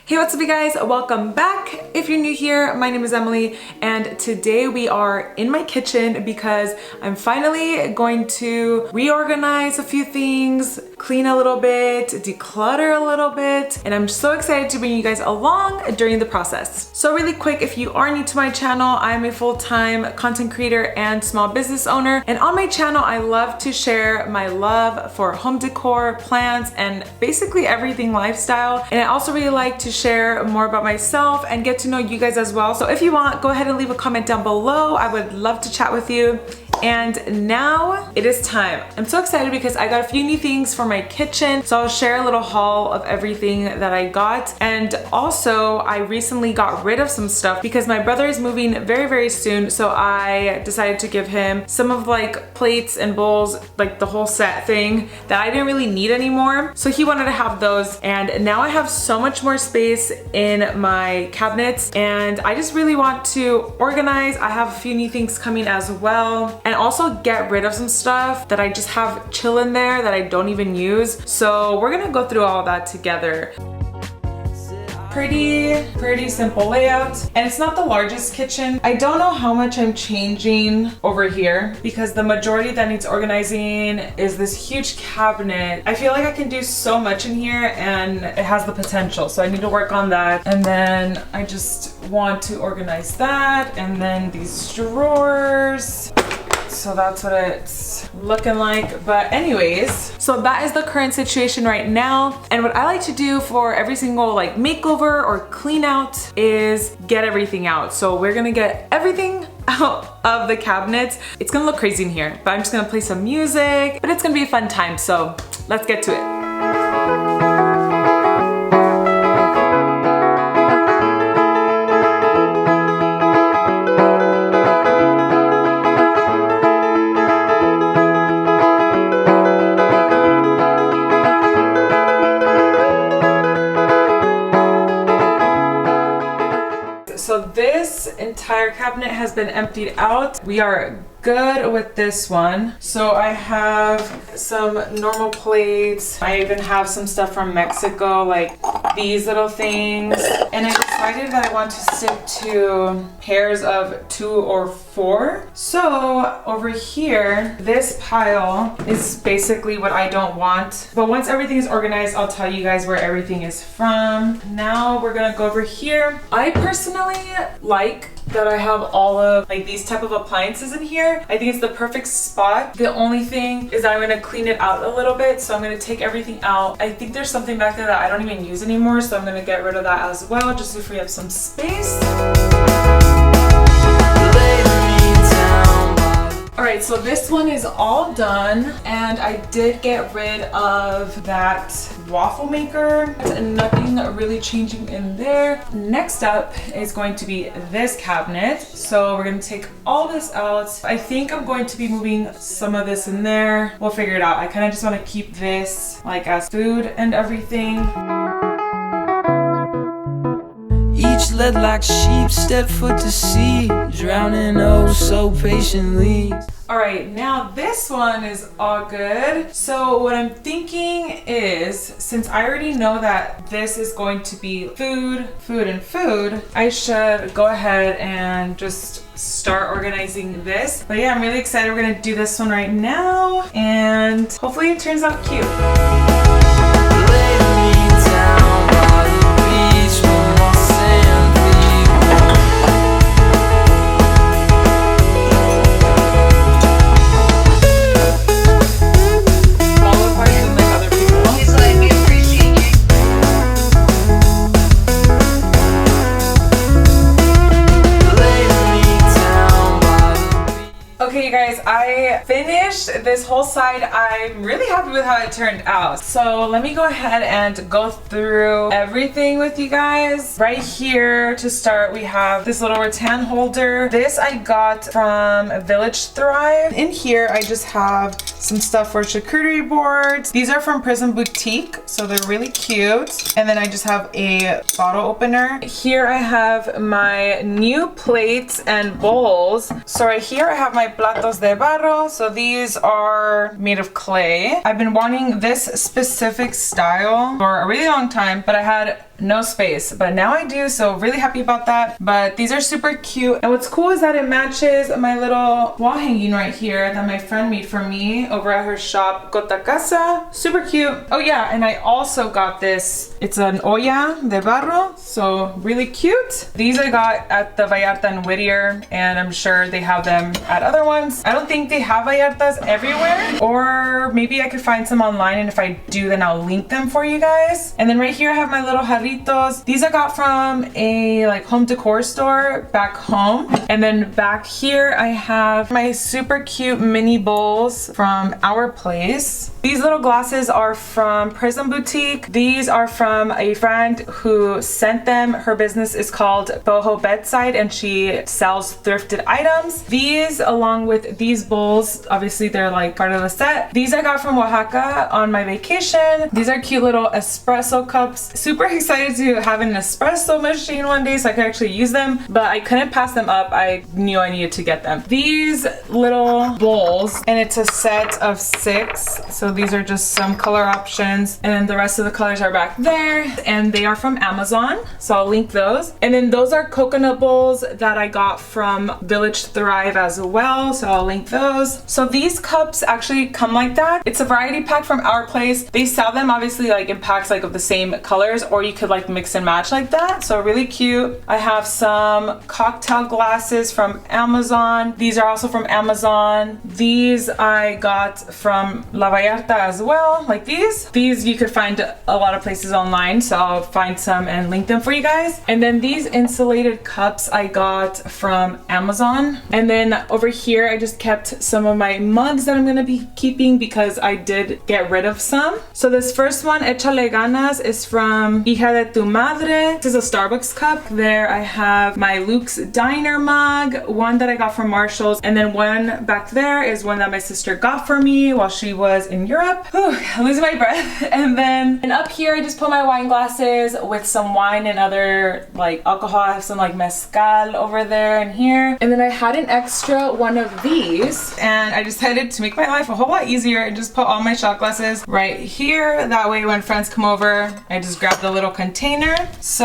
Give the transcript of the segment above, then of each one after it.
Hey, what's up you guys? Welcome back. If you're new here, my name is Emily and today we are in my kitchen because I'm finally going to reorganize a few things, clean a little bit, declutter a little bit, and I'm so excited to bring you guys along during the process. So really quick, if you are new to my channel, I'm a full-time content creator and small business owner, and on my channel I love to share my love for home decor, plants, and basically everything lifestyle. And I also really like to share more about myself and get to know you guys as well. So if you want, go ahead and leave a comment down below. I would love to chat with you. And now it is time. I'm so excited because I got a few new things for my kitchen. So I'll share a little haul of everything that I got. And also I recently got rid of some stuff because my brother is moving very, very soon. So I decided to give him some of like plates and bowls, like the whole set thing that I didn't really need anymore. So he wanted to have those. And now I have so much more space in my cabinets and I just really want to organize. I have a few new things coming as well. And also get rid of some stuff that I just have chill in there that I don't even use. So we're gonna go through all of that together. Pretty simple layout, and it's not the largest kitchen. I don't know how much I'm changing over here because the majority that needs organizing is this huge cabinet. I feel like I can do so much in here and it has the potential, so I need to work on that. And then I just want to organize that, and then these drawers. So that's what it's looking like. But anyways, so that is the current situation right now. And what I like to do for every single like makeover or clean out is get everything out. So we're gonna get everything out of the cabinets. It's gonna look crazy in here, but I'm just gonna play some music, but it's gonna be a fun time. So let's get to it. So this entire cabinet has been emptied out. We are good with this one. So I have some normal plates. I even have some stuff from Mexico, like these little things. And I decided that I want to stick to pairs of 2 or 4. So over here, this pile is basically what I don't want. But once everything is organized, I'll tell you guys where everything is from. Now we're gonna go over here. I personally like that I have all of like these type of appliances in here. I think it's the perfect spot. The only thing is that I'm gonna clean it out a little bit. So I'm gonna take everything out. I think there's something back there that I don't even use anymore. So I'm gonna get rid of that as well, just to free up some space. Alright, so this one is all done and I did get rid of that waffle maker and nothing really changing in there. Next up is going to be this cabinet. So we're going to take all this out. I think I'm going to be moving some of this in there. We'll figure it out. I kind of just want to keep this like as food and everything. Each led like sheep, step foot to sea, drowning oh so patiently. Alright, now this one is all good. So what I'm thinking is, since I already know that this is going to be food, I should go ahead and just start organizing this. But yeah, I'm really excited. We're gonna do this one right now and hopefully it turns out cute. Okay, you guys, I finished this whole side. I'm really happy with how it turned out. So let me go ahead and go through everything with you guys. Right here to start, we have this little rattan holder. This I got from Village Thrive. In here, I just have some stuff for charcuterie boards. These are from Prism Boutique, so they're really cute. And then I just have a bottle opener. Here I have my new plates and bowls. So right here I have my platos de barro. So these are made of clay. I've been wanting this specific style for a really long time, but I had no space, but now I do, so really happy about that. But these are super cute, and what's cool is that it matches my little wall hanging right here that my friend made for me over at her shop, Gota Casa. Super cute. Oh yeah, and I also got this. It's an olla de barro, so really cute. These I got at the Vallarta and Whittier, and I'm sure they have them at other ones. I don't think they have Vallartas everywhere, or maybe I could find some online, and if I do, then I'll link them for you guys. And then right here I have my little jarritos. These I got from a like home decor store back home. And then back here I have my super cute mini bowls from Our Place. These little glasses are from Prism Boutique. These are from a friend who sent them. Her business is called Boho Bedside, and she sells thrifted items. These, along with these bowls, obviously they're like part of the set. These I got from Oaxaca on my vacation. These are cute little espresso cups. Super excited to have an espresso machine one day so I could actually use them, but I couldn't pass them up. I knew I needed to get them. These little bowls, and it's a set of 6. So these are just some color options, and then the rest of the colors are back there, and they are from Amazon, so I'll link those. And then those are coconut bowls that I got from Village Thrive as well, so I'll link those. So these cups actually come like that. It's a variety pack from Our Place. They sell them obviously like in packs like of the same colors, or you could like mix and match like that, so really cute. I have some cocktail glasses from Amazon. These are also from Amazon. These I got from La Vallarta as well, like these. These you could find a lot of places online, so I'll find some and link them for you guys. And then these insulated cups I got from Amazon. And then over here I just kept some of my mugs that I'm gonna be keeping because I did get rid of some. So this first one, Échale Ganas, is from Hija de tu Madre. This is a Starbucks cup. There I have my Luke's Diner mug, one that I got from Marshall's, and then one back there is one that my sister got for me while she was in Europe. Whew, I'm losing my breath. And up here I just put my wine glasses with some wine and other like alcohol. I have some like mezcal over there and here. And then I had an extra one of these, and I decided to make my life a whole lot easier and just put all my shot glasses right here. That way when friends come over, I just grab the little container. So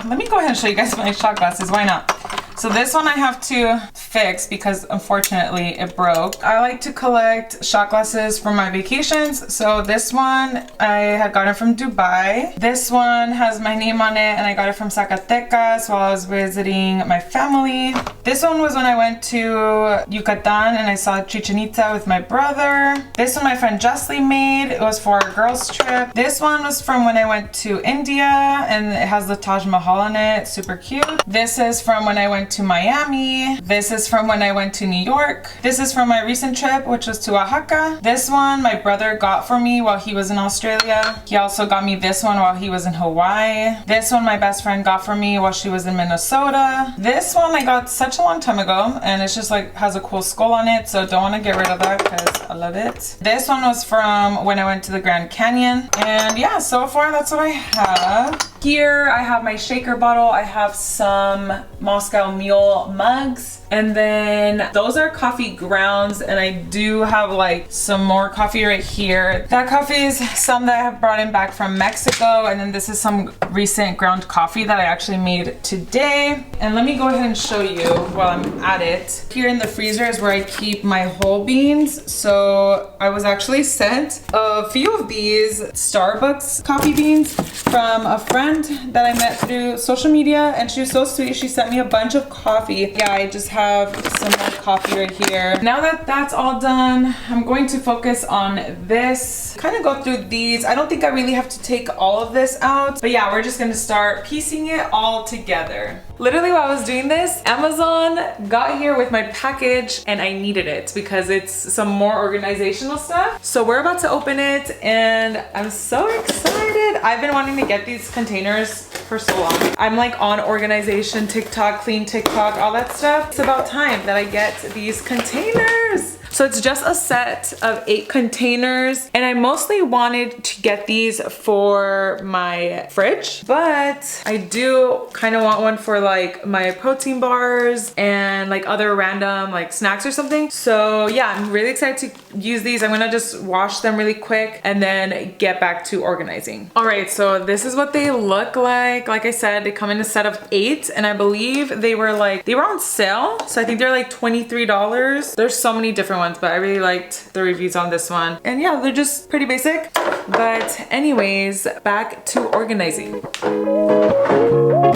let me go ahead and show you guys my shot glasses. Why not? So this one I have to fix because unfortunately it broke. I like to collect shot glasses from my vacations. So this one I had gotten from Dubai. This one has my name on it, and I got it from Zacatecas while I was visiting my family. This one was when I went to Yucatan and I saw Chichen Itza with my brother. This one my friend Justly made. It was for a girls trip. This one was from when I went to India, and it has the Taj Mahal on it. Super cute. This is from when I went to Miami. This is from when I went to New York. This is from my recent trip, which was to Oaxaca. This one my brother got for me while he was in Australia. He also got me this one while he was in Hawaii. This one my best friend got for me while she was in Minnesota. This one I got such a long time ago, and it's just like has a cool skull on it, so don't want to get rid of that because I love it. This one was from when I went to the Grand Canyon. And yeah, so far that's what I have. Here I have my shaker bottle. I have some Moscow Mule mugs, and then those are coffee grounds, and I do have like some more coffee right here. That coffee is some that I have brought in back from Mexico, and then this is some recent ground coffee that I actually made today. And let me go ahead and show you while I'm at it. Here in the freezer is where I keep my whole beans. So I was actually sent a few of these Starbucks coffee beans from a friend that I met through social media, and she was so sweet. She sent me a bunch of coffee. Yeah, I just have some more coffee right here. Now that that's all done, I'm going to focus on this. Kind of go through these. I don't think I really have to take all of this out, but yeah, we're just gonna start piecing it all together. Literally while I was doing this, Amazon got here with my package, and I needed it because it's some more organizational stuff. So we're about to open it, and I'm so excited. I've been wanting to get these containers for so long. I'm like on organization TikTok, clean TikTok, all that stuff. It's about time that I get these containers. So it's just a set of 8 containers, and I mostly wanted to get these for my fridge, but I do kind of want one for like my protein bars and like other random like snacks or something. So yeah, I'm really excited to use these. I'm gonna just wash them really quick and then get back to organizing. All right, so this is what they look like. Like I said, they come in a set of 8, and I believe they were on sale. So I think they're like $23. There's so many different ones, but I really liked the reviews on this one. And yeah, they're just pretty basic. But anyways, back to organizing.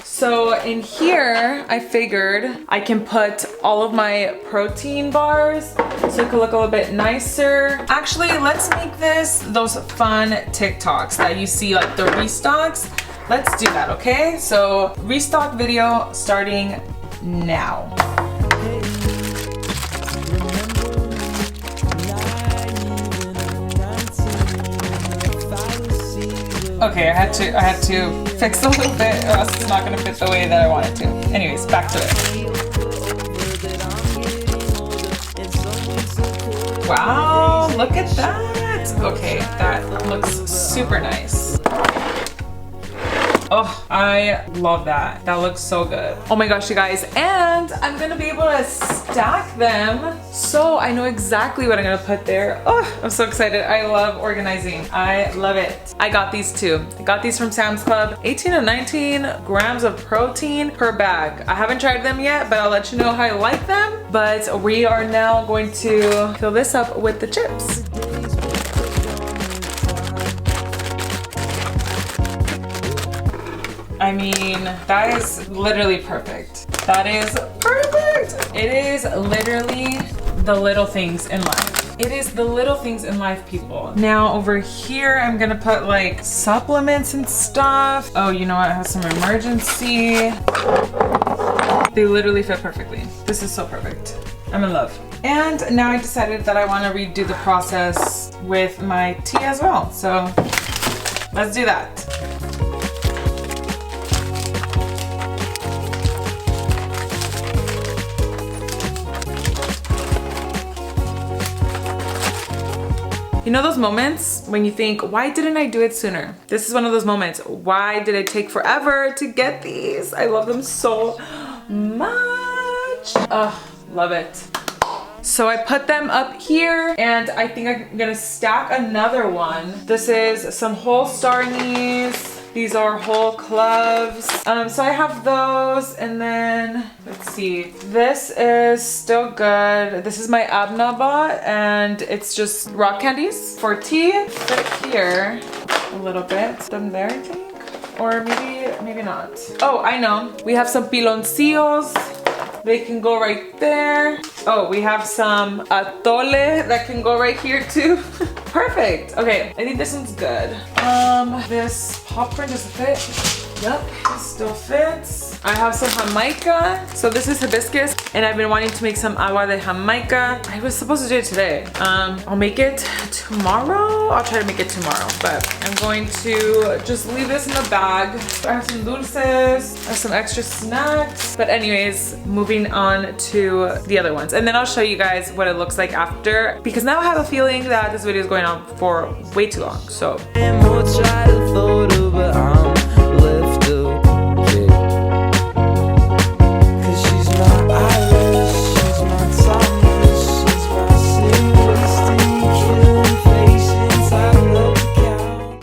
So in here, I figured I can put all of my protein bars so it could look a little bit nicer. Actually, let's make this those fun TikToks that you see, like the restocks. Let's do that, okay? So restock video starting now. Okay, I had to fix a little bit or else it's not gonna fit the way that I want it to. Anyways, back to it. Wow, look at that. Okay, that looks super nice. Oh, I love that. That looks so good. Oh my gosh, you guys. And I'm gonna be able to stack them. So I know exactly what I'm gonna put there. Oh, I'm so excited. I love organizing. I love it. I got these too. I got these from Sam's Club. 18 to 19 grams of protein per bag. I haven't tried them yet, but I'll let you know how I like them. But we are now going to fill this up with the chips. I mean, that is literally perfect. That is perfect. It is literally the little things in life. It is the little things in life, people. Now over here, I'm gonna put like supplements and stuff. Oh, you know what? I have some emergency. They literally fit perfectly. This is so perfect. I'm in love. And now I decided that I want to redo the process with my tea as well. So let's do that. You know those moments when you think, why didn't I do it sooner? This is one of those moments. Why did it take forever to get these? I love them so much. Oh, love it. So I put them up here, and I think I'm gonna stack another one. This is some whole star anise. These are whole cloves. So I have those, and then let's see. This is still good. This is my Abna bought, and it's just rock candies for tea. Right here, a little bit. Them there, I think, or maybe not. Oh, I know. We have some piloncillos. They can go right there. Oh, we have some atole that can go right here too. Perfect. Okay, I think this one's good. This popcorn does it fit? Yep, this still fits. I have some Jamaica. So this is hibiscus, and I've been wanting to make some agua de Jamaica. I was supposed to do it today. I'll make it tomorrow. I'll try to make it tomorrow, but I'm going to just leave this in the bag. I have some dulces, I have some extra snacks. But anyways, moving on to the other ones. And then I'll show you guys what it looks like after, because now I have a feeling that this video is going on for way too long, so.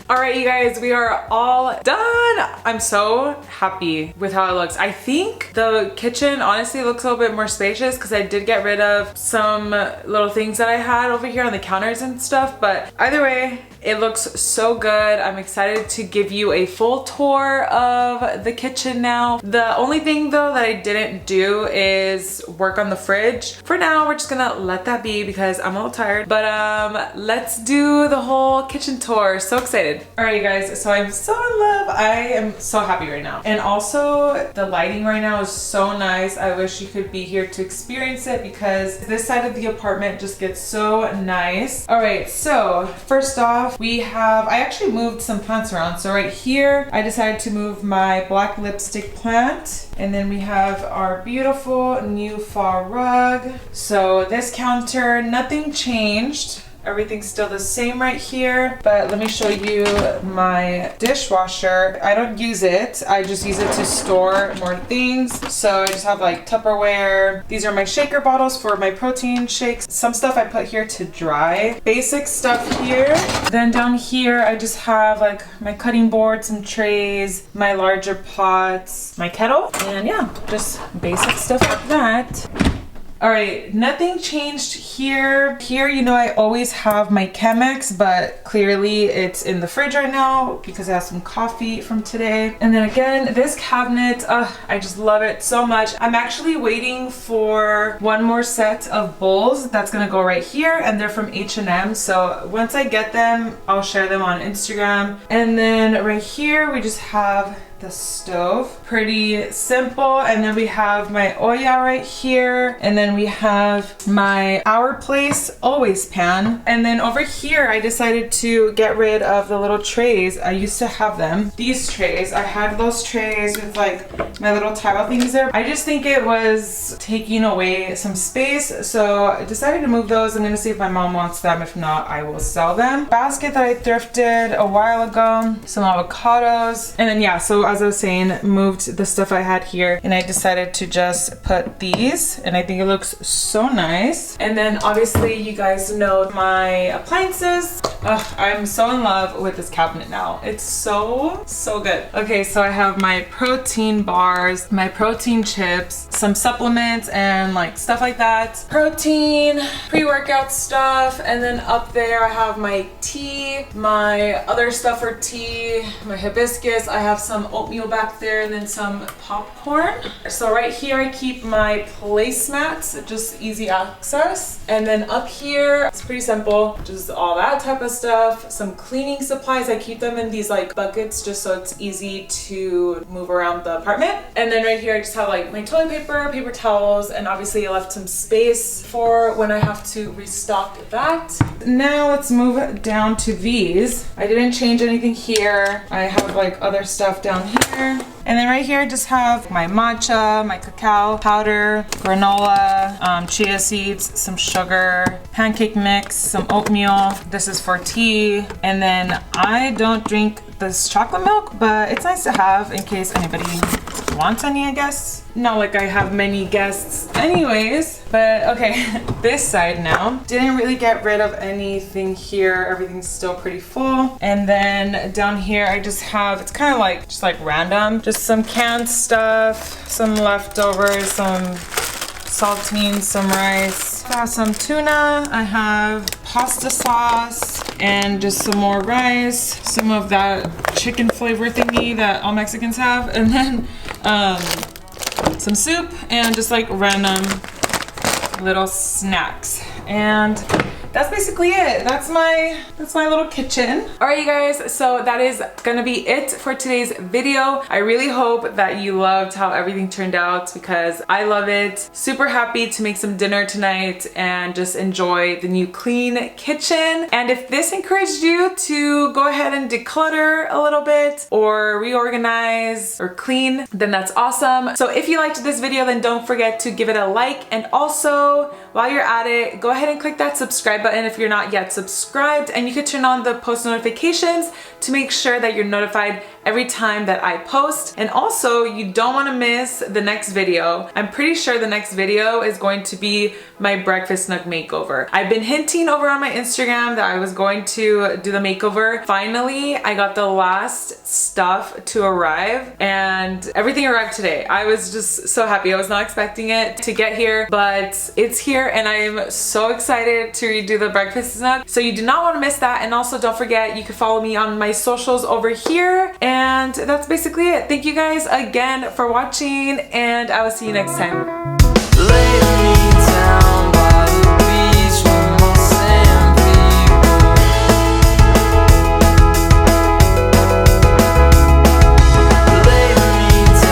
Alright, you guys, we are all done. I'm so happy with how it looks. I think the kitchen honestly looks a little bit more spacious because I did get rid of some little things that I had over here on the counters and stuff, but either way, it looks so good. I'm excited to give you a full tour of the kitchen now. The only thing though that I didn't do is work on the fridge. For now, we're just gonna let that be because I'm a little tired, but let's do the whole kitchen tour. So excited. All right, you guys, so I'm so in love. I am so happy right now. And also the lighting right now is so nice. I wish you could be here to experience it because this side of the apartment just gets so nice. All right, so first off, I actually moved some plants around. So right here, I decided to move my black lipstick plant. And then we have our beautiful new fall rug. So this counter, nothing changed. Everything's still the same right here, but let me show you my dishwasher. I don't use it. I just use it to store more things. So I just have like Tupperware. These are my shaker bottles for my protein shakes. Some stuff I put here to dry. Basic stuff here. Then down here, I just have like my cutting board, some trays, my larger pots, my kettle, and yeah, just basic stuff like that. All right, nothing changed here. Here, you know, I always have my Chemex, but clearly it's in the fridge right now because I have some coffee from today. And then again, this cabinet, I just love it so much. I'm actually waiting for one more set of bowls that's gonna go right here, and they're from H&M. So once I get them, I'll share them on Instagram. And then right here, we just have the stove, pretty simple. And then we have my OLLA right here, and then we have my Our Place Always pan. And then over here I decided to get rid of the little trays. I used to have them, these trays. I had those trays with like my little tile things there. I just think it was taking away some space, so I decided to move those. I'm gonna see if my mom wants them. If not, I will sell them. Basket that I thrifted a while ago, some avocados, and then yeah, so as I was saying, moved the stuff I had here, and I decided to just put these, and I think it looks so nice. And then obviously you guys know my appliances. I'm so in love with this cabinet now. It's so good. Okay, so I have my protein bars, my protein chips, some supplements and like stuff like that, protein, pre-workout stuff, and then up there I have my tea, my other stuff for tea, my hibiscus. I have some oatmeal back there, and then some popcorn. So right here I keep my placemats, just easy access. And then up here, it's pretty simple, just all that type of stuff. Some cleaning supplies, I keep them in these like buckets just so it's easy to move around the apartment. And then right here I just have like my toilet paper, paper towels, and obviously I left some space for when I have to restock that. Now let's move down to these. I didn't change anything here. I have like other stuff down here. And then right here I just have my matcha, my cacao powder, granola, chia seeds, some sugar, pancake mix, some oatmeal. This is for tea. And then I don't drink this chocolate milk, but it's nice to have in case anybody wants any, I guess. Not like I have many guests anyways, but okay. This side now, didn't really get rid of anything here. Everything's still pretty full. And then down here I just have, it's kind of like just like random, just some canned stuff, some leftovers, some saltines, some rice. I have some tuna, I have pasta sauce, and just some more rice, some of that chicken flavor thingy that all Mexicans have, and then some soup, and just like random little snacks. And that's basically it. That's my little kitchen. All right, you guys, so that is gonna be it for today's video. I really hope that you loved how everything turned out because I love it. Super happy to make some dinner tonight and just enjoy the new clean kitchen. And if this encouraged you to go ahead and declutter a little bit or reorganize or clean, then that's awesome. So if you liked this video, then don't forget to give it a like. And also, while you're at it, go ahead and click that subscribe button if you're not yet subscribed, and you could turn on the post notifications to make sure that you're notified every time that I post. And also, you don't want to miss the next video. I'm pretty sure the next video is going to be my breakfast nook makeover. I've been hinting over on my Instagram that I was going to do the makeover. Finally, I got the last stuff to arrive and everything arrived today. I was just so happy. I was not expecting it to get here, but it's here and I'm so excited to redo the breakfast nook. So you do not want to miss that. And also don't forget, you can follow me on my socials over here. And that's basically it. Thank you guys again for watching, and I will see you next time.